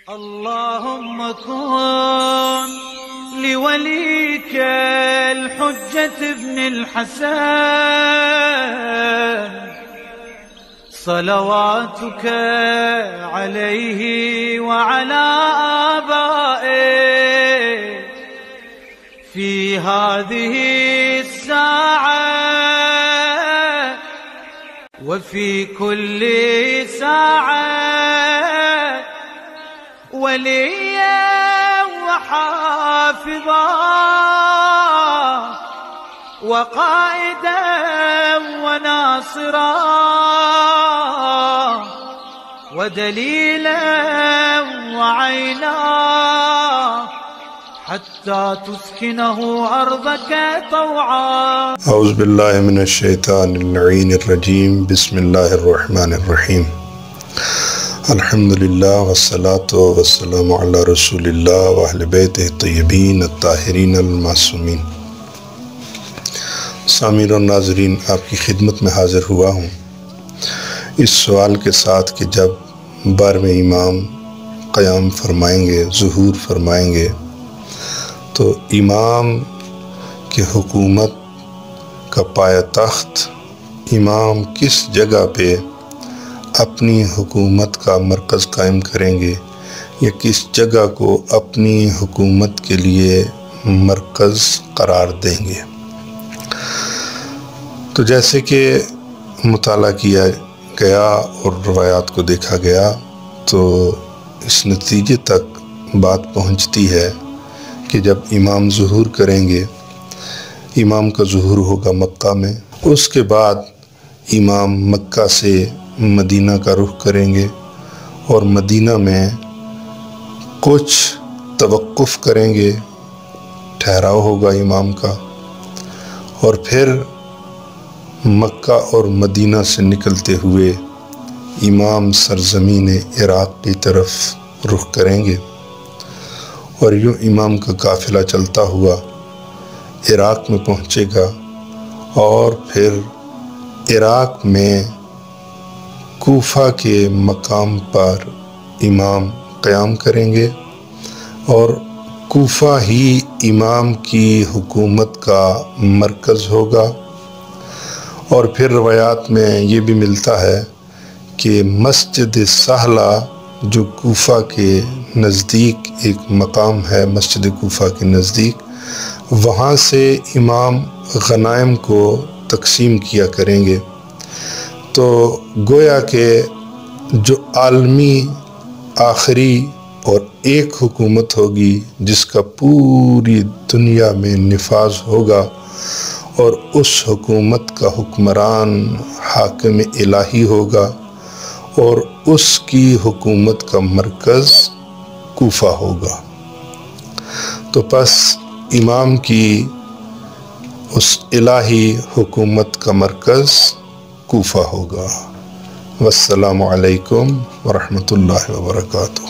اللهم كن لوليك الحجة ابن الحسن صلواتك عليه وعلى آبائه في هذه الساعة وفي كل ساعة وليا وحافظا وقائدا وناصرا ودليلا وعينا حتى تسكنه أرضك طوعا. اعوذ باللہ من الشیطان اللعین الرجیم. بسم اللہ الرحمن الرحیم. الحمدللہ والصلاة والسلام علی رسول اللہ واہل بیتہ الطیبین الطاہرین المعصومین. سامعین و ناظرین، آپ کی خدمت میں حاضر ہوا ہوں اس سوال کے ساتھ کہ جب 12ویں امام قیام فرمائیں گے، ظہور فرمائیں گے، تو امام کی حکومت کا پایہ تخت امام کس جگہ پہ اپنی حکومت کا مرکز قائم کریں گے یا کس جگہ کو اپنی حکومت کے لیے مرکز قرار دیں گے؟ تو جیسے کہ مطالعہ کیا گیا اور روایات کو دیکھا گیا تو اس نتیجے تک بات پہنچتی ہے کہ جب امام ظہور کریں گے، امام کا ظہور ہوگا مکہ میں، اس کے بعد امام مکہ سے مدینہ کا رخ کریں گے اور مدینہ میں کچھ توقف کریں گے، ٹھہراؤ ہوگا امام کا، اور پھر مکہ اور مدینہ سے نکلتے ہوئے امام سرزمین عراق کی طرف رخ کریں گے، اور یوں امام کا قافلہ چلتا ہوا عراق میں پہنچے گا، اور پھر عراق میں کوفہ کے مقام پر امام قیام کریں گے، اور کوفہ ہی امام کی حکومت کا مرکز ہوگا۔ اور پھر روایات میں یہ بھی ملتا ہے کہ مسجد سہلہ جو کوفہ کے نزدیک ایک مقام ہے، مسجد کوفہ کے نزدیک، وہاں سے امام غنائم کو تقسیم کیا کریں گے۔ تو گویا کہ جو عالمی آخری اور ایک حکومت ہوگی جس کا پوری دنیا میں نفاذ ہوگا، اور اس حکومت کا حکمران حاکم الہی ہوگا، اور اس کی حکومت کا مرکز کوفہ ہوگا۔ تو پس امام کی اس الہی حکومت کا مرکز کوفہ ہوگا۔ والسلام علیکم ورحمۃ اللہ وبرکاتہ۔